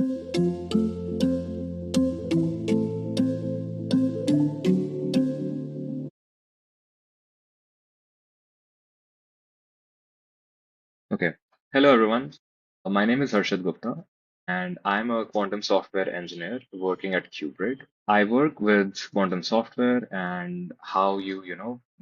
Okay. Hello, everyone. My name is Harshit Gupta, and I'm a quantum software engineer working at Qubrid. I work with quantum software and how you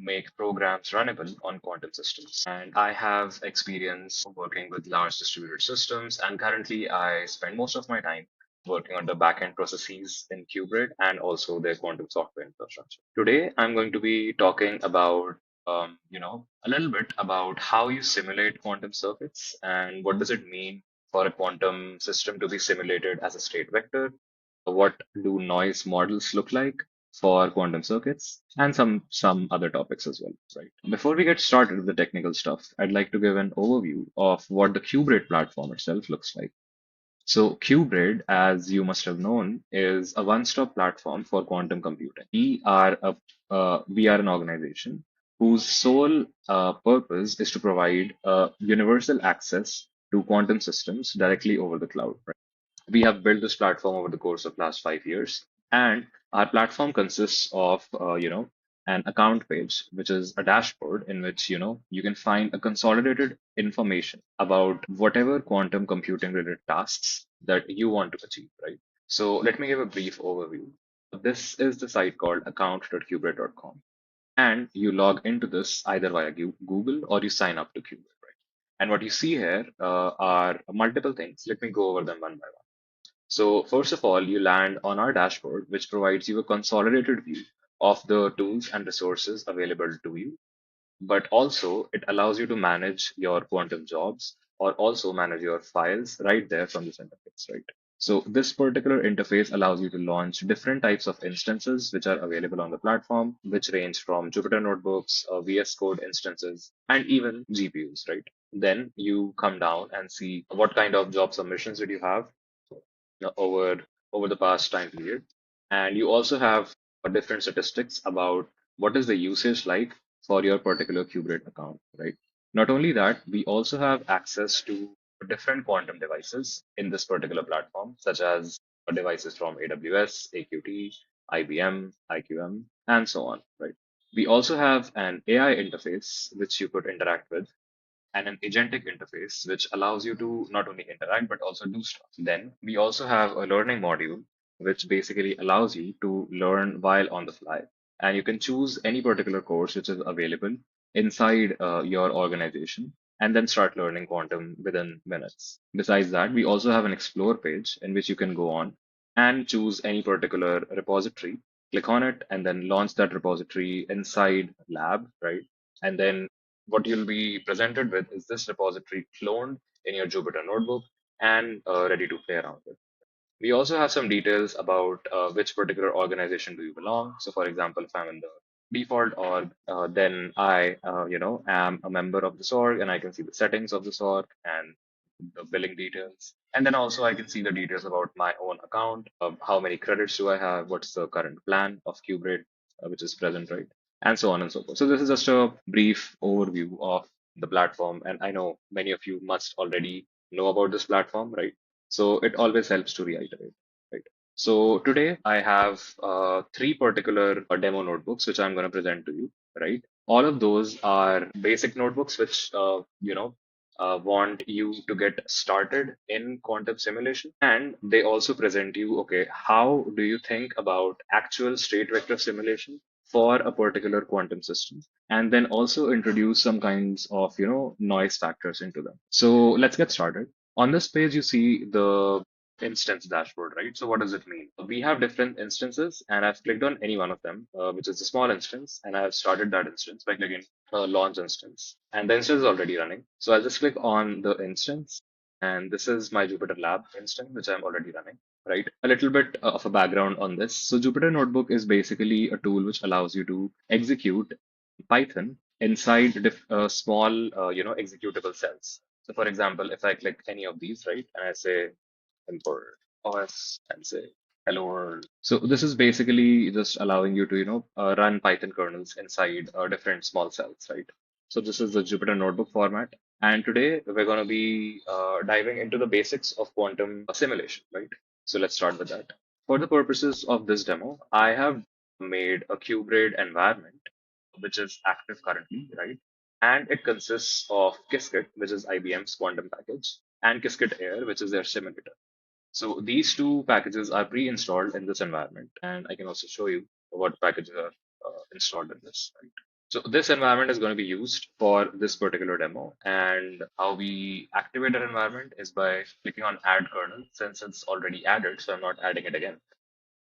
make programs runnable on quantum systems. And I have experience working with large distributed systems, and currently I spend most of my time working on the backend processes in Qubrid and also their quantum software infrastructure. Today, I'm going to be talking about a little bit about how you simulate quantum circuits and what does it mean for a quantum system to be simulated as a state vector. What do noise models look like for quantum circuits, and some other topics as well, right? Before we get started with the technical stuff, I'd like to give an overview of what the Qubit platform itself looks like. So QBrid, as you must have known, is a one-stop platform for quantum computing. We are an organization whose sole purpose is to provide universal access to quantum systems directly over the cloud. We have built this platform over the course of last 5 years, and our platform consists of an account page, which is a dashboard in which you can find a consolidated information about whatever quantum computing related tasks that you want to achieve, right? So let me give a brief overview. This is the site called account.qubit.com, and you log into this either via Google or you sign up to Qubit, right? And what you see here are multiple things. Let me go over them one by one. So first of all, you land on our dashboard, which provides you a consolidated view of the tools and resources available to you, but also it allows you to manage your quantum jobs or also manage your files right there from this interface, right? So this particular interface allows you to launch different types of instances which are available on the platform, which range from Jupyter notebooks, VS Code instances, and even GPUs, right? Then you come down and see what kind of job submissions did you have over the past time period. And you also have different statistics about what is the usage like for your particular Qubit account, right? Not only that, we also have access to different quantum devices in this particular platform, such as devices from AWS, AQT, IBM, IQM, and so on, right? We also have an AI interface which you could interact with and an agentic interface, which allows you to not only interact but also do stuff. Then we also have a learning module, which basically allows you to learn while on the fly. And you can choose any particular course which is available inside your organization and then start learning quantum within minutes. Besides that, we also have an explore page in which you can go on and choose any particular repository, click on it, and then launch that repository inside lab, right? And then what you'll be presented with is this repository cloned in your Jupyter notebook and ready to play around with. We also have some details about which particular organization do you belong. So, for example, if I'm in the default org, then I am a member of this org, and I can see the settings of this org and the billing details. And then also I can see the details about my own account, of how many credits do I have, what's the current plan of Qubit, which is present, right? And so on and so forth. So this is just a brief overview of the platform, and I know many of you must already know about this platform, right? So it always helps to reiterate, right? So today I have three particular demo notebooks which I'm going to present to you, right? All of those are basic notebooks which want you to get started in quantum simulation, and they also present you, okay, how do you think about actual state vector simulation for a particular quantum system, and then also introduce some kinds of noise factors into them. So let's get started. On this page, you see the instance dashboard, right? So what does it mean? We have different instances, and I've clicked on any one of them, which is a small instance, and I've started that instance by clicking launch instance, and the instance is already running. So I'll just click on the instance, and this is my Jupyter Lab instance, which I'm already running, right? A little bit of a background on this. So Jupyter Notebook is basically a tool which allows you to execute Python inside small, executable cells. So for example, if I click any of these, right, and I say import OS and say hello world. So this is basically just allowing you to, run Python kernels inside different small cells, right? So this is the Jupyter Notebook format. And today we're going to be diving into the basics of quantum simulation, right? So let's start with that. For the purposes of this demo, I have made a QBraid environment, which is active currently, right? And it consists of Qiskit, which is IBM's quantum package, and Qiskit Air, which is their simulator. So these two packages are pre-installed in this environment, and I can also show you what packages are installed in this. Right? So this environment is going to be used for this particular demo, and how we activate our environment is by clicking on Add Kernel, since it's already added, so I'm not adding it again.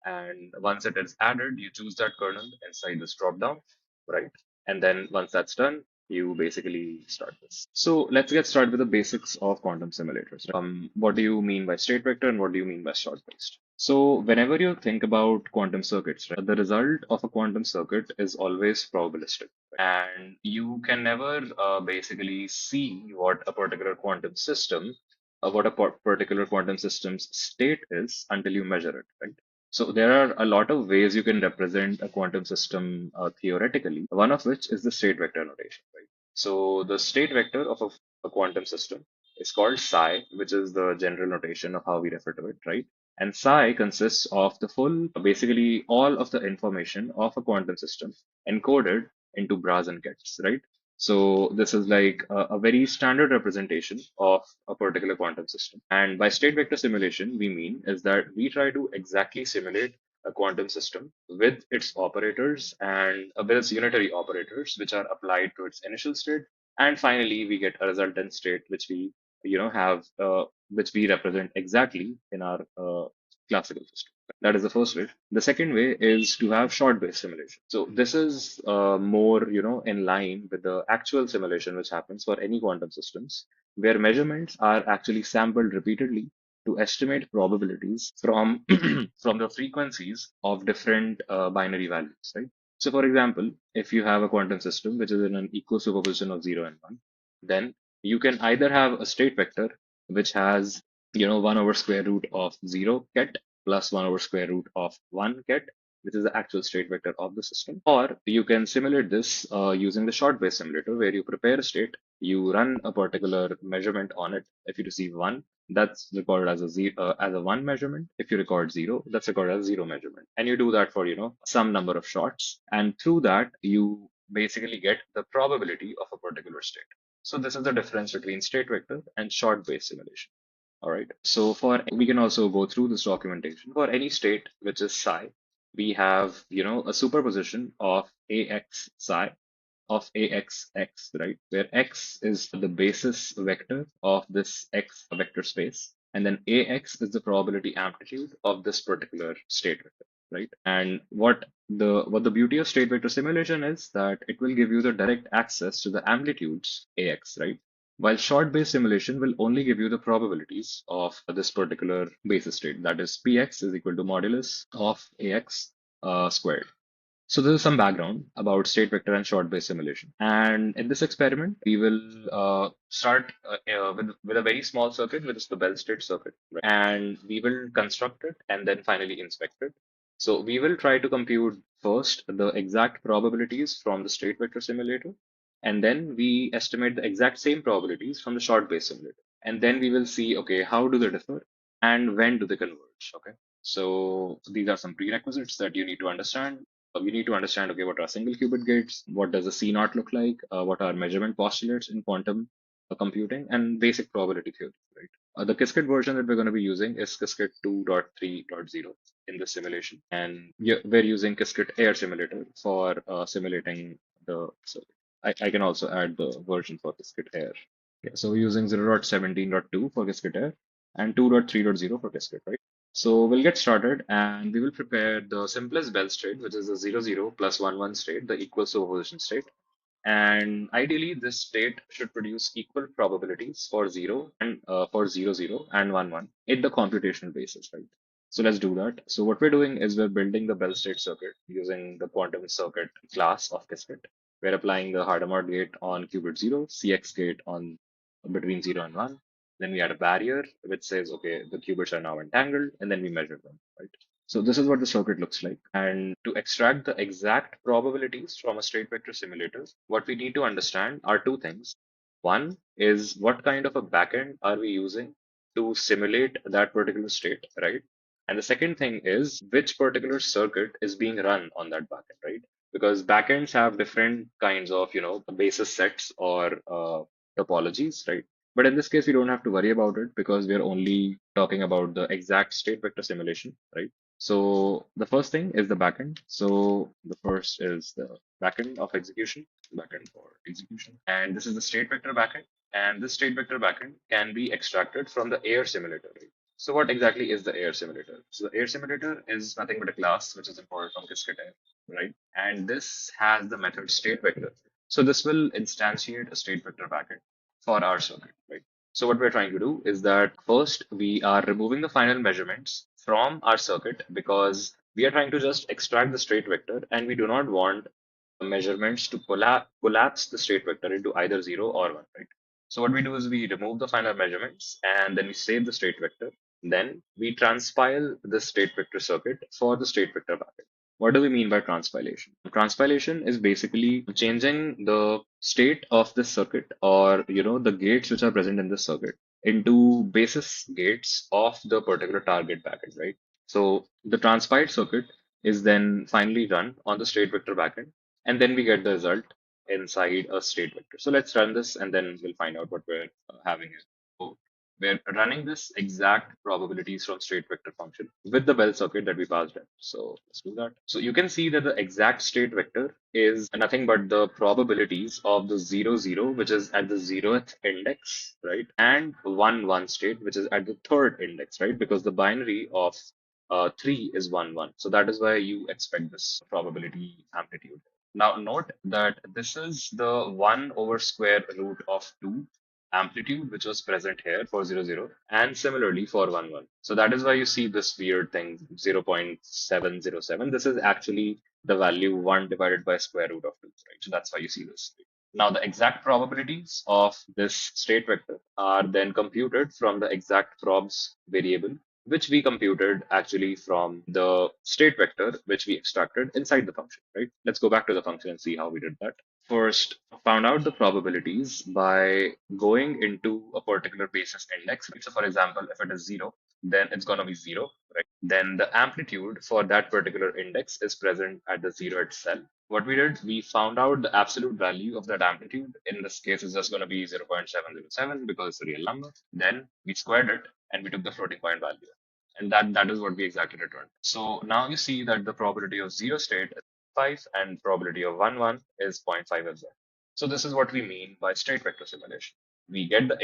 And once it is added, you choose that kernel inside this dropdown, right? And then once that's done, you basically start this. So let's get started with the basics of quantum simulators. What do you mean by state vector and what do you mean by short-based? So whenever you think about quantum circuits, right, the result of a quantum circuit is always probabilistic. And you can never basically see what a particular quantum system's state is until you measure it, right? So there are a lot of ways you can represent a quantum system theoretically, one of which is the state vector notation, right? So the state vector of a quantum system is called psi, which is the general notation of how we refer to it, right? And psi consists of basically all of the information of a quantum system encoded into bras and kets, right? So this is like a very standard representation of a particular quantum system. And by state vector simulation, we mean is that we try to exactly simulate a quantum system with its operators and with its unitary operators, which are applied to its initial state. And finally, we get a resultant state, which which we represent exactly in our classical system. That is the first way. The second way is to have short-based simulation. So this is more, in line with the actual simulation which happens for any quantum systems, where measurements are actually sampled repeatedly to estimate probabilities from from the frequencies of different binary values, right? So, for example, if you have a quantum system which is in an equal superposition of 0 and 1, then you can either have a state vector which has 1 over square root of 0 ket plus 1 over square root of 1 ket, which is the actual state vector of the system. Or you can simulate this using the short-based simulator, where you prepare a state, you run a particular measurement on it. If you receive 1, that's recorded as a 1 measurement. If you record 0, that's recorded as a 0 measurement. And you do that for, some number of shots. And through that, you basically get the probability of a particular state. So this is the difference between state vector and short-based simulation. All right. So we can also go through this documentation. For any state which is psi, we have, a superposition of AX psi of AXX, right? Where X is the basis vector of this X vector space. And then AX is the probability amplitude of this particular state vector, right? And what the beauty of state vector simulation is that it will give you the direct access to the amplitudes AX, right? While short-based simulation will only give you the probabilities of this particular basis state, that is Px is equal to modulus of Ax squared. So this is some background about state vector and short-based simulation. And in this experiment, we will start with a very small circuit, which is the Bell state circuit, right? And we will construct it and then finally inspect it. So we will try to compute first the exact probabilities from the state vector simulator, and then we estimate the exact same probabilities from the short-based simulator. And then we will see, okay, how do they differ and when do they converge? Okay. So these are some prerequisites that you need to understand. We need to understand, okay, what are single qubit gates? What does a C naught look like? What are measurement postulates in quantum computing and basic probability theory, right? The Qiskit version that we're going to be using is Qiskit 2.3.0 in the simulation. And we're using Qiskit Air Simulator for simulating the circuit. I can also add the version for Qiskit Air. Yeah, so we're using 0.17.2 for Qiskit Air and 2.3.0 for Qiskit, right? So we'll get started and we will prepare the simplest Bell state, which is the 0, 0 plus 1, 1 state, the equal superposition state. And ideally, this state should produce equal probabilities for 0 and for 0, 0 and 1, 1 in the computational basis, right? So let's do that. So what we're doing is we're building the Bell state circuit using the quantum circuit class of Qiskit. We're applying the Hadamard gate on qubit 0, CX gate on between 0 and 1. Then we add a barrier which says, okay, the qubits are now entangled, and then we measure them, right? So this is what the circuit looks like. And to extract the exact probabilities from a state vector simulator, what we need to understand are two things. One is what kind of a backend are we using to simulate that particular state, right? And the second thing is which particular circuit is being run on that backend, right? Because backends have different kinds of, basis sets or topologies, right? But in this case, we don't have to worry about it because we're only talking about the exact state vector simulation, right? So the first thing is the backend. So the first is the backend of execution, backend for execution. And this is the state vector backend. And this state vector backend can be extracted from the air simulator, right? So what exactly is the air simulator? So the air simulator is nothing but a class which is imported from Qiskit, right? And this has the method state vector. So this will instantiate a state vector backend for our circuit, right? So what we're trying to do is that first we are removing the final measurements from our circuit because we are trying to just extract the state vector and we do not want the measurements to collapse the state vector into either 0 or 1, right? So what we do is we remove the final measurements and then we save the state vector. Then we transpile the state vector circuit for the state vector backend. What do we mean by transpilation? Transpilation is basically changing the state of the circuit or the gates which are present in the circuit into basis gates of the particular target backend, right? So the transpiled circuit is then finally run on the state vector backend, and then we get the result inside a state vector. So let's run this and then we'll find out what we're having here. So we're running this exact probabilities from state vector function with the Bell circuit that we passed in. So let's do that. So you can see that the exact state vector is nothing but the probabilities of the 0, 0, which is at the 0th index, right? And 1, 1 state, which is at the third index, right? Because the binary of 3 is 1, 1. So that is why you expect this probability amplitude. Now note that this is the 1 over square root of 2 amplitude which was present here for 0, 0, and similarly for 1, 1. So that is why you see this weird thing 0.707. This is actually the value 1 divided by square root of 2, right? So that's why you see this. Now the exact probabilities of this state vector are then computed from the exact probs variable which we computed actually from the state vector, which we extracted inside the function, right? Let's go back to the function and see how we did that. First, found out the probabilities by going into a particular basis index. So for example, if it is 0, then it's going to be 0, right? Then the amplitude for that particular index is present at the 0 itself. What we did, we found out the absolute value of that amplitude. In this case, it's just going to be 0.707 because it's a real number. Then we squared it and we took the floating point value. And that is what we exactly returned. So now you see that the probability of 0 state is 5 and probability of 1, 1 is zero point 0.5 as well. So this is what we mean by state vector simulation. We get the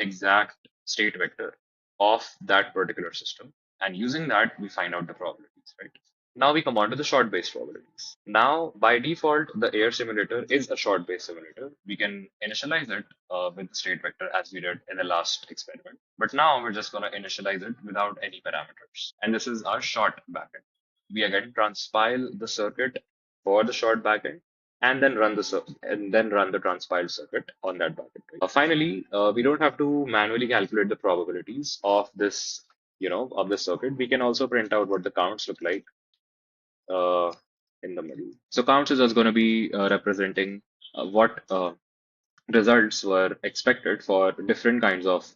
exact state vector of that particular system, and using that we find out the probabilities, right? Now we come on to the short-based probabilities. Now, by default, the air simulator is a short-based simulator. We can initialize it with the state vector as we did in the last experiment. But now we're just going to initialize it without any parameters. And this is our short backend. We again transpile the circuit for the short backend and then run the transpiled circuit on that backend. Right? Finally, we don't have to manually calculate the probabilities of this, of this circuit. We can also print out what the counts look like uh, in the middle. So counts is just going to be representing what results were expected for different kinds of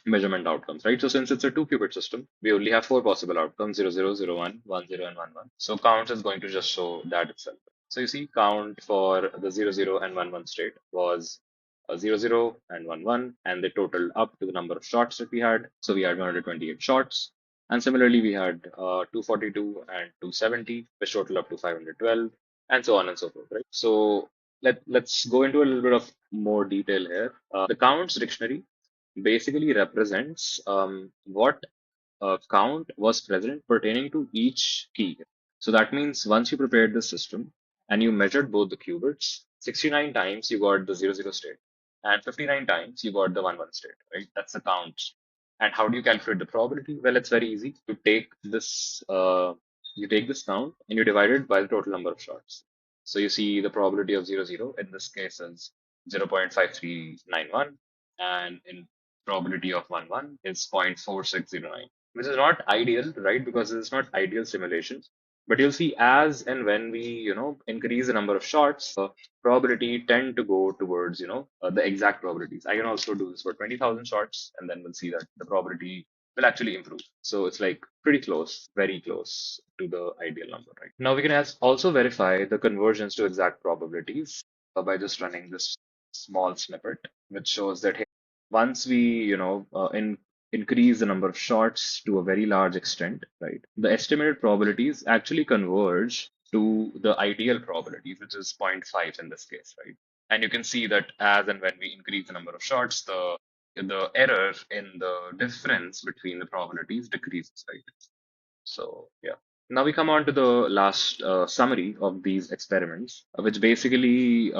measurement outcomes, right? So since it's a two-qubit system, we only have four possible outcomes, 0, 0, 0, 1, 1, 0, and 1, 1. So count is going to just show that itself. So you see count for the 0, 0, and 1, 1 state was 0, 0, and 1, 1, and they totaled up to the number of shots that we had. So we had 128 shots. And similarly, we had 242 and 270, which total up to 512, and so on and so forth, right? So let's go into a little bit of more detail here. The counts dictionary basically represents what count was present pertaining to each key. So that means once you prepared the system and you measured both the qubits, 69 times you got the 0, 0 state, and 59 times you got the 1, 1 state, right? That's the count. And how do you calculate the probability? Well, it's very easy. You take this count and you divide it by the total number of shots. So you see the probability of 0, 0 in this case is 0.5391, and in probability of 1, 1 is 0.4609, which is not ideal, right? Because it's not ideal simulation. But you'll see as and when we, increase the number of shots, probability tend to go towards, the exact probabilities. I can also do this for 20,000 shots, and then we'll see that the probability will actually improve. So it's like pretty close, very close to the ideal number, right? Now we can also verify the conversions to exact probabilities by just running this small snippet, which shows that hey, once we, increase the number of shots to a very large extent, right? The estimated probabilities actually converge to the ideal probabilities, which is zero point 0.5 in this case, right? And you can see that as and when we increase the number of shots, the error in the difference between the probabilities decreases, right? So yeah. Now we come on to the last summary of these experiments, which basically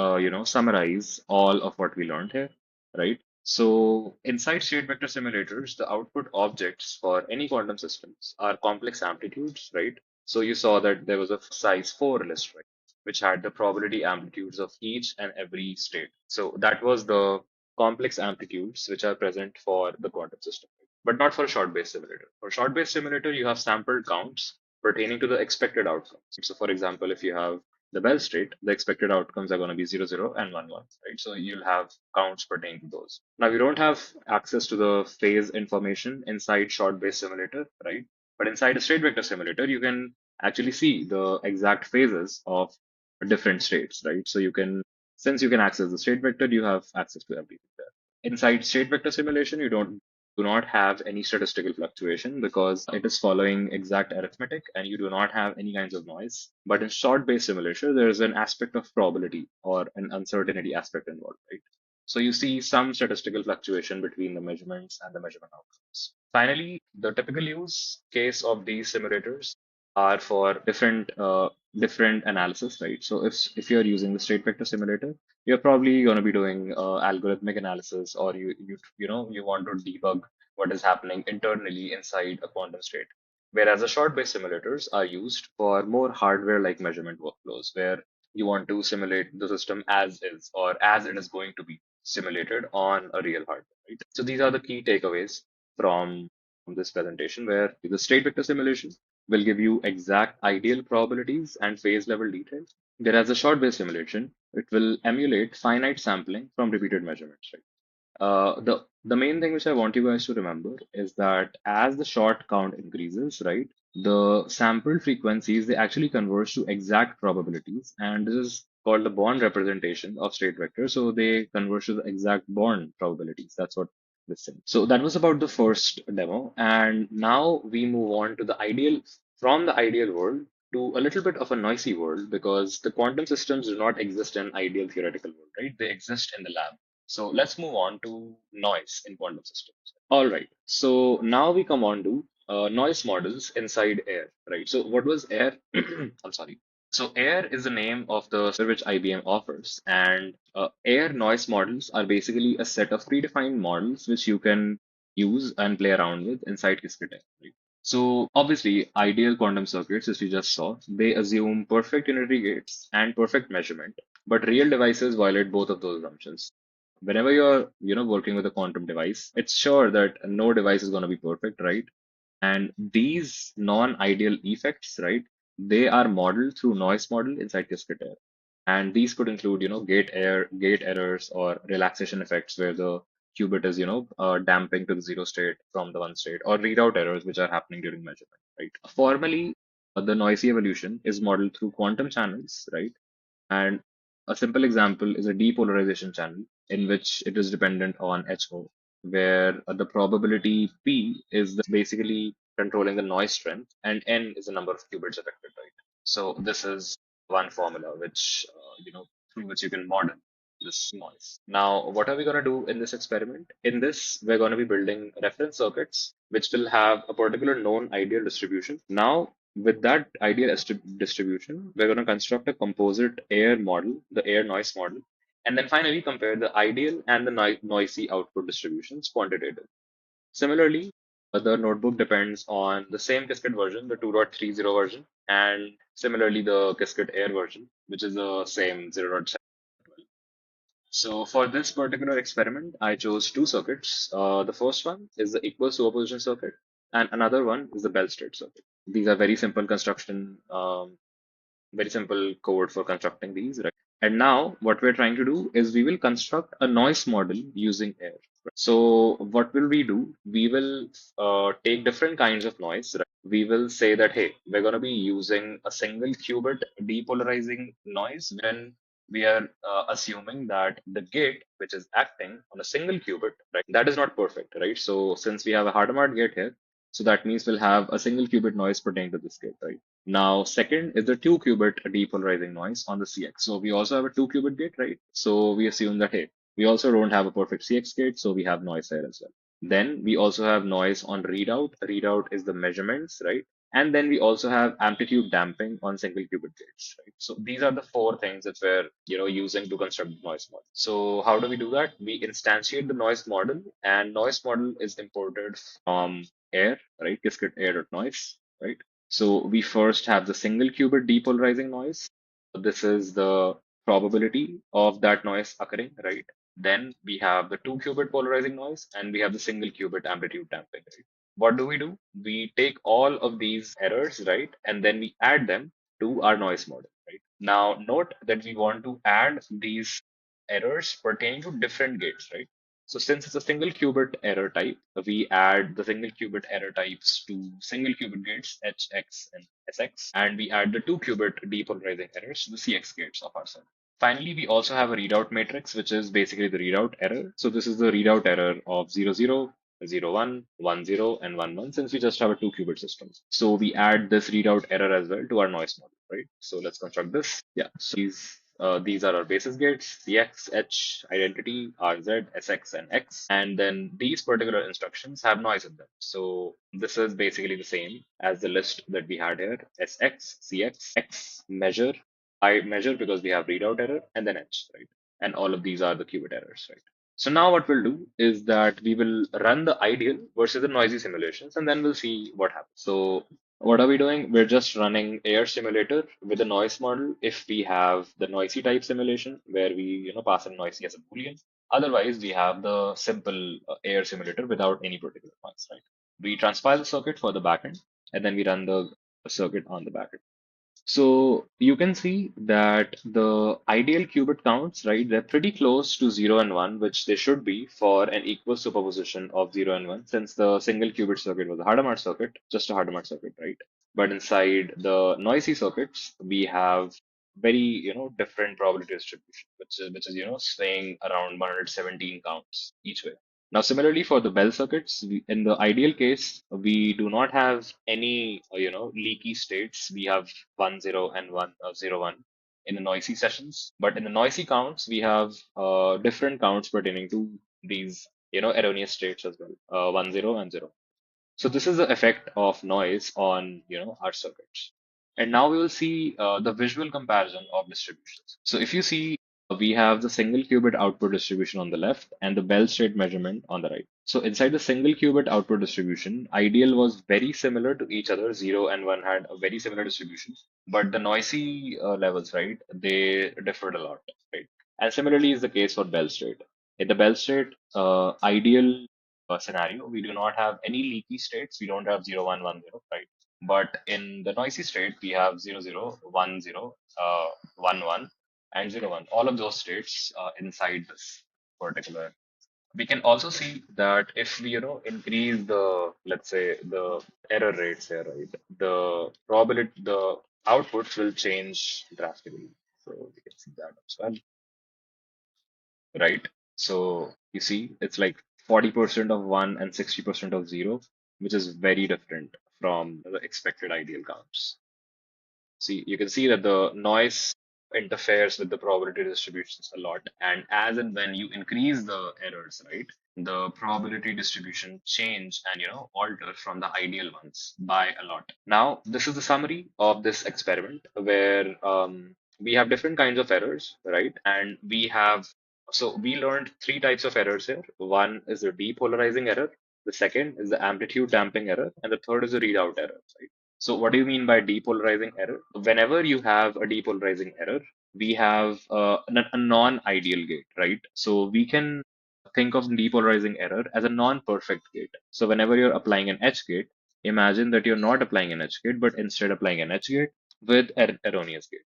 summarize all of what we learned here, right? So inside state vector simulators, the output objects for any quantum systems are complex amplitudes, right? So you saw that there was a size 4 list, right, which had the probability amplitudes of each and every state. So that was the complex amplitudes which are present for the quantum system, but not for a short-based simulator. For short-based simulator, you have sampled counts pertaining to the expected outcomes. So, for example, if you have the Bell state, the expected outcomes are going to be 0, 0, and 1, 1, right? So you'll have counts pertaining to those. Now, you don't have access to the phase information inside short-based simulator, right? But inside a state vector simulator, you can actually see the exact phases of different states, right? So you can, since you can access the state vector, you have access to everything there. Inside state vector simulation, you do not have any statistical fluctuation because it is following exact arithmetic and you do not have any kinds of noise. But in short-based simulation, there is an aspect of probability or an uncertainty aspect involved, right? So you see some statistical fluctuation between the measurements and the measurement outcomes. Finally, the typical use case of these simulators are for different analysis, right? So if you're using the state vector simulator, you're probably going to be doing algorithmic analysis, or you want to debug what is happening internally inside a quantum state. Whereas the short-based simulators are used for more hardware-like measurement workflows, where you want to simulate the system as is or as it is going to be simulated on a real hardware, right? So these are the key takeaways from this presentation, where the state vector simulation will give you exact ideal probabilities and phase level details. Whereas a short-based simulation, it will emulate finite sampling from repeated measurements, right? The main thing which I want you guys to remember is that as the short count increases, right, the sampled frequencies they actually converge to exact probabilities, and this is called the Born representation of state vectors. So they converge to the exact Born probabilities. That's what this is. So that was about the first demo, and now we move on to the ideal from the ideal world to a little bit of a noisy world because the quantum systems do not exist in ideal theoretical world, right? They exist in the lab. So let's move on to noise in quantum systems. All right. So now we come on to noise models inside air, right? So what was air? I'm sorry. So air is the name of the which IBM offers, and air noise models are basically a set of predefined models which you can use and play around with inside Qiskit Air, right? So obviously, ideal quantum circuits, as we just saw, they assume perfect unitary gates and perfect measurement, but real devices violate both of those assumptions. Whenever you're working with a quantum device, it's sure that no device is going to be perfect, right? And these non-ideal effects, right, they are modeled through noise model inside Qiskit Air. And these could include gate errors or relaxation effects where the qubit is damping to the zero state from the one state, or readout errors which are happening during measurement, right? Formally, the noisy evolution is modeled through quantum channels, right? And a simple example is a depolarization channel in which it is dependent on HO, where the probability P is basically controlling the noise strength, and N is the number of qubits affected, right? So this is one formula which, through which you can model this noise. Now, what are we going to do in this experiment? In this, we're going to be building reference circuits which will have a particular known ideal distribution. Now, with that ideal distribution, we're going to construct a composite air model, the air noise model, and then finally compare the ideal and the noisy output distributions quantitatively. Similarly, the notebook depends on the same Qiskit version, the 2.30 version, and similarly the Qiskit Air version, which is the same 0.7. So for this particular experiment, I chose two circuits. The first one is the equal superposition circuit, and another one is the Bell state circuit. These are very simple construction, very simple code for constructing these, right? And now what we're trying to do is we will construct a noise model using air. So what will we do? We will take different kinds of noise, right? We will say that, hey, we're going to be using a single qubit depolarizing noise when we are assuming that the gate, which is acting on a single qubit, right, that is not perfect, right? So since we have a Hadamard gate here, so that means we'll have a single qubit noise pertaining to this gate, right? Now, second is the two qubit depolarizing noise on the CX. So we also have a two qubit gate, right? So we assume that, hey, we also don't have a perfect CX gate, so we have noise there as well. Then we also have noise on readout. Readout is the measurements, right? And then we also have amplitude damping on single qubit gates, right? So these are the four things that we're, using to construct the noise model. So how do we do that? We instantiate the noise model, and noise model is imported from air, right? Qiskit air.noise, right? So we first have the single qubit depolarizing noise. This is the probability of that noise occurring, right? Then we have the two qubit polarizing noise, and we have the single qubit amplitude damping, right? What do? We take all of these errors, right? And then we add them to our noise model, right? Now, note that we want to add these errors pertaining to different gates, right? So since it's a single qubit error type, we add the single qubit error types to single qubit gates H, X, and SX, and we add the two qubit depolarizing errors to the CX gates of our circuit. Finally, we also have a readout matrix, which is basically the readout error. So this is the readout error of 00, 01, 10, and 11, since we just have a two qubit system. So we add this readout error as well to our noise model, right? So let's construct this. Yeah, so these are our basis gates, CX, H, identity, RZ, SX, and X. And then these particular instructions have noise in them. So this is basically the same as the list that we had here: SX, CX, X, measure. I measure because we have readout error, and then H, right? And all of these are the qubit errors, right? So now what we'll do is that we will run the ideal versus the noisy simulations, and then we'll see what happens. So what are we doing? We're just running air simulator with a noise model if we have the noisy type simulation where we, pass in noisy as a Boolean. Otherwise, we have the simple air simulator without any particular noise, right? We transpile the circuit for the backend, and then we run the circuit on the backend. So you can see that the ideal qubit counts, right? They're pretty close to 0 and 1, which they should be for an equal superposition of 0 and 1, since the single qubit circuit was a Hadamard circuit, just a Hadamard circuit, right? But inside the noisy circuits, we have very, different probability distribution, which is, swaying around 117 counts each way. Now, similarly for the Bell circuits, in the ideal case, we do not have any, leaky states. We have 1, 0 and 1, 0, 1 in the noisy sessions. But in the noisy counts, we have different counts pertaining to these, erroneous states as well, 1, 0 and 0. So this is the effect of noise on, our circuits. And now we will see the visual comparison of distributions. So if you see, we have the single qubit output distribution on the left and the Bell state measurement on the right. So inside the single qubit output distribution, ideal was very similar to each other. 0 and 1 had a very similar distribution, but the noisy levels, right, they differed a lot, right? And similarly is the case for Bell state. In the Bell state, ideal scenario, we do not have any leaky states. We don't have 0, 1, 1, 0, right? But in the noisy state, we have 0, 0, 1, 0, 1, 1, and 0, 1. All of those states inside this particular. We can also see that if we, increase the, let's say, the error rates here, right, the probability, the outputs will change drastically. So we can see that as well, right? So you see, it's like 40% of one and 60% of zero, which is very different from the expected ideal counts. See, you can see that the noise interferes with the probability distributions a lot. And as and when you increase the errors, right, the probability distribution change and, alter from the ideal ones by a lot. Now, this is the summary of this experiment where we have different kinds of errors, right? And so we learned three types of errors here. One is the depolarizing error. The second is the amplitude damping error. And the third is the readout error, right? So what do you mean by depolarizing error? Whenever you have a depolarizing error, we have a non-ideal gate, right? So we can think of depolarizing error as a non-perfect gate. So whenever you're applying an edge gate, imagine that you're not applying an edge gate, but instead applying an edge gate with an erroneous gate.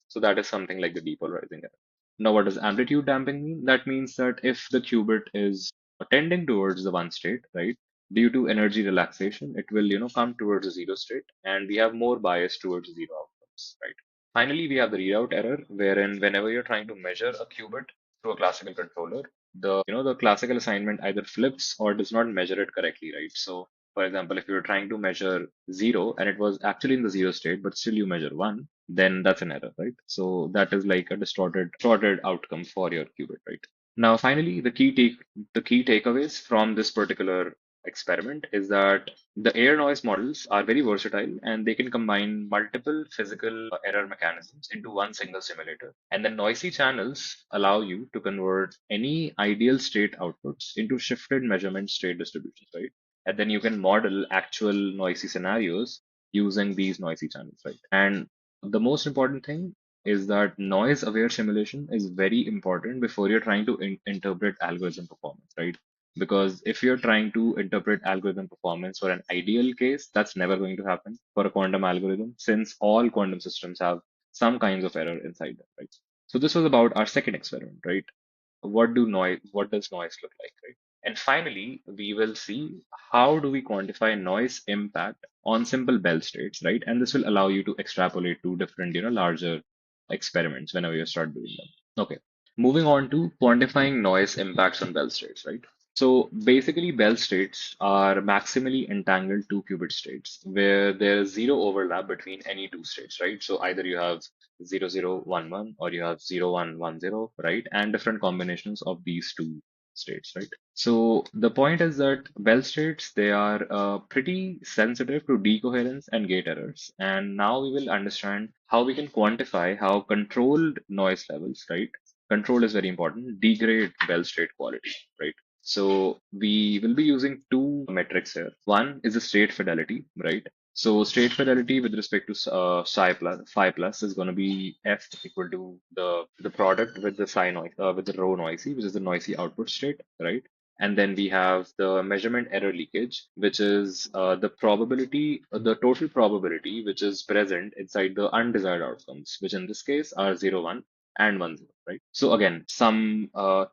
So that is something like the depolarizing error. Now, what does amplitude damping mean? That means that if the qubit is tending towards the one state, right, due to energy relaxation, it will, come towards the zero state, and we have more bias towards zero outcomes, right? Finally, we have the readout error, wherein whenever you're trying to measure a qubit through a classical controller, the classical assignment either flips or does not measure it correctly, right? So, for example, if you're trying to measure zero and it was actually in the zero state, but still you measure one, then that's an error, right? So that is like a distorted outcome for your qubit, right? Now, finally, the key takeaways from this particular experiment is that the air noise models are very versatile and they can combine multiple physical error mechanisms into one single simulator. And the noisy channels allow you to convert any ideal state outputs into shifted measurement state distributions, right? And then you can model actual noisy scenarios using these noisy channels, right? And the most important thing is that noise aware simulation is very important before you're trying to interpret algorithm performance, right? Because if you're trying to interpret algorithm performance for an ideal case, that's never going to happen for a quantum algorithm, since all quantum systems have some kinds of error inside them, right? So this was about our second experiment, right? What does noise look like, right? And finally, we will see how do we quantify noise impact on simple Bell states, right? And this will allow you to extrapolate to different, larger experiments whenever you start doing them. Okay, moving on to quantifying noise impacts on Bell states, right? So basically, Bell states are maximally entangled two qubit states where there is zero overlap between any two states, right? So either you have 0011 or you have 0110, right? And different combinations of these two states, right? So the point is that Bell states, they are pretty sensitive to decoherence and gate errors. And now we will understand how we can quantify how controlled noise levels, right? Control is very important, degrade Bell state quality, right? So we will be using two metrics here. One is the state fidelity, right? So state fidelity with respect to phi plus is going to be f equal to the product with the psi noise with the rho noisy, which is the noisy output state, right? And then we have the measurement error leakage, which is the total probability which is present inside the undesired outcomes, which in this case are 0, 1 and 1, 0, right? So again, some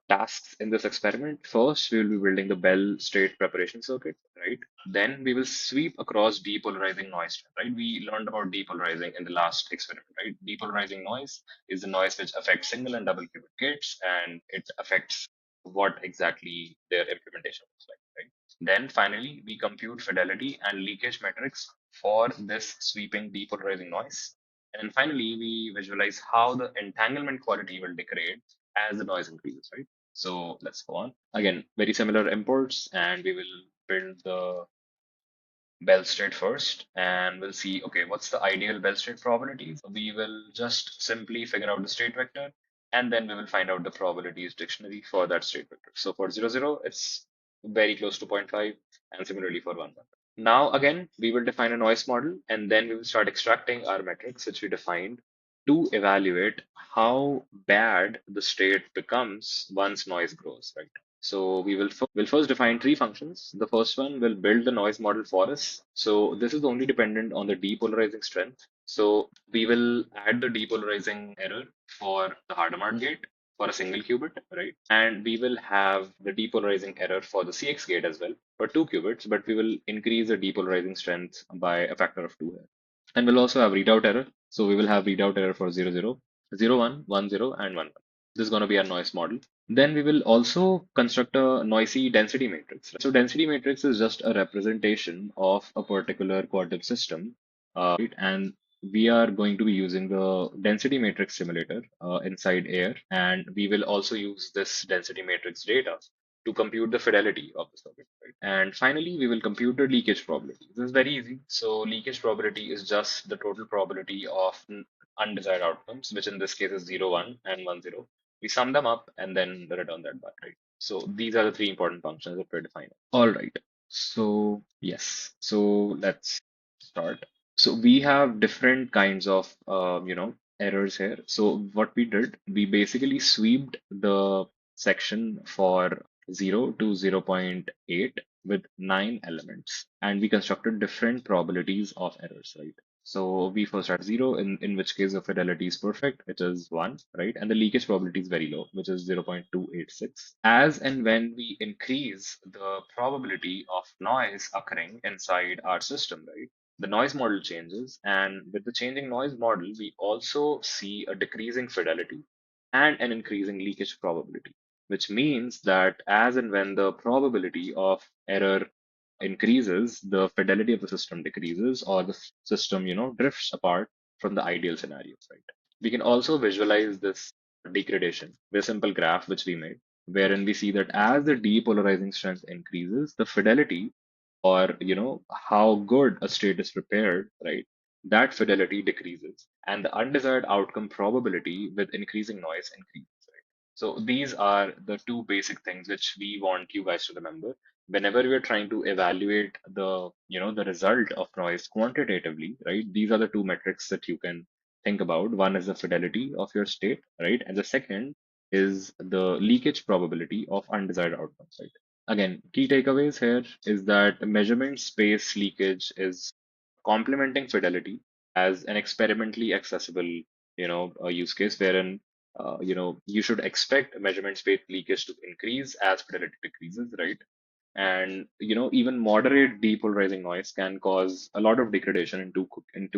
tasks in this experiment. First, we will be building the Bell state preparation circuit, right? Then we will sweep across depolarizing noise, right? We learned about depolarizing in the last experiment, right? Depolarizing noise is the noise which affects single and double qubit gates, and it affects what exactly their implementation looks like, right? Then finally, we compute fidelity and leakage metrics for this sweeping depolarizing noise. And then finally, we visualize how the entanglement quality will degrade as the noise increases, right? So let's go on. Again, very similar imports, and we will build the Bell state first, and we'll see, okay, what's the ideal Bell state probability? So we will just simply figure out the state vector, and then we will find out the probabilities dictionary for that state vector. So for 00, it's very close to zero point 0.5, and similarly for 1. Now, again, we will define a noise model, and then we will start extracting our metrics, which we defined to evaluate how bad the state becomes once noise grows, right? So we'll first define three functions. The first one will build the noise model for us. So this is only dependent on the depolarizing strength. So we will add the depolarizing error for the Hadamard gate for a single qubit, right? And we will have the depolarizing error for the CX gate as well for two qubits, but we will increase the depolarizing strength by a factor of two here. And we'll also have readout error. So we will have readout error for 00, 01, 10, and 11. This is going to be our noise model. Then we will also construct a noisy density matrix. So density matrix is just a representation of a particular quantum system, right? And we are going to be using the density matrix simulator inside AIR, and we will also use this density matrix data to compute the fidelity of the circuit, right? And finally, we will compute the leakage probability. This is very easy. So leakage probability is just the total probability of undesired outcomes, which in this case is 0, 1 and 1, 0. We sum them up and then return that back, right? So these are the three important functions that we're defining. All right. So yes. So let's start. So we have different kinds of errors here. So what we did, we basically sweeped the section for 0 to 0.8 with 9 elements, and we constructed different probabilities of errors, right? So we first had 0, in which case the fidelity is perfect, which is 1, right? And the leakage probability is very low, which is 0.286. As and when we increase the probability of noise occurring inside our system, right? The noise model changes, and with the changing noise model, we also see a decreasing fidelity and an increasing leakage probability, which means that as and when the probability of error increases, the fidelity of the system decreases, or the system, drifts apart from the ideal scenarios, right? We can also visualize this degradation with a simple graph which we made, wherein we see that as the depolarizing strength increases, the fidelity, or how good a state is prepared, right? That fidelity decreases, and the undesired outcome probability with increasing noise increases, right? So these are the two basic things which we want you guys to remember whenever we are trying to evaluate the result of noise quantitatively, right? These are the two metrics that you can think about. One is the fidelity of your state, right? And the second is the leakage probability of undesired outcomes, right? Again, key takeaways here is that measurement space leakage is complementing fidelity as an experimentally accessible, a use case wherein, you should expect measurement space leakage to increase as fidelity decreases, right? And even moderate depolarizing noise can cause a lot of degradation into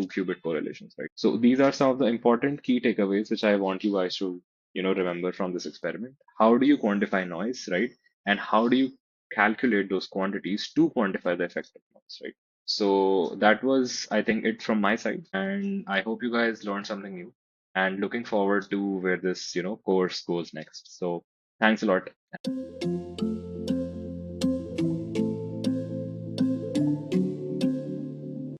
qubit correlations, right? So these are some of the important key takeaways which I want you guys to remember from this experiment. How do you quantify noise, right? And how do you calculate those quantities to quantify the effect of noise, right? So that was, I think, it from my side, and I hope you guys learned something new, and looking forward to where this course goes next. So thanks a lot.